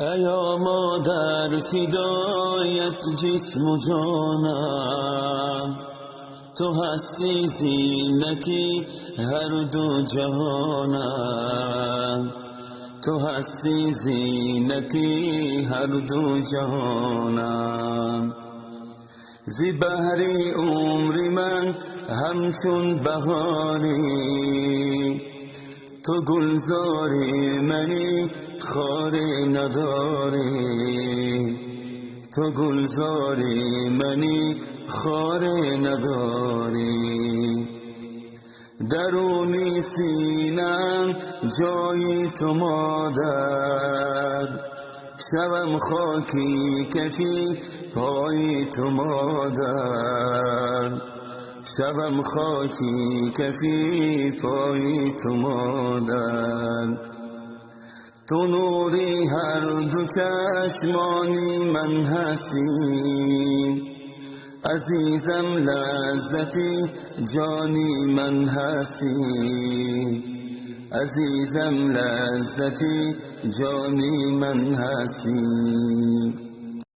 ایا مادر فدایت جسم و جانم، تو هستی زینتی هر دو جهانم، تو هستی زینتی هر دو جهانم. زی بحری عمر من همچون بهاری، تو گلزاری منی خاری نداری، تو گلزاری منی خاری نداری. درونی سینم جای تو مادر، شوم خاکی کفی پای تو مادر، شوم خاکی کفی پای تو مادر. تو نوری هر دو چشمانی من هستی، عزیزم لذتی جانی من هستی، عزیزم لذتی جانی من هستی.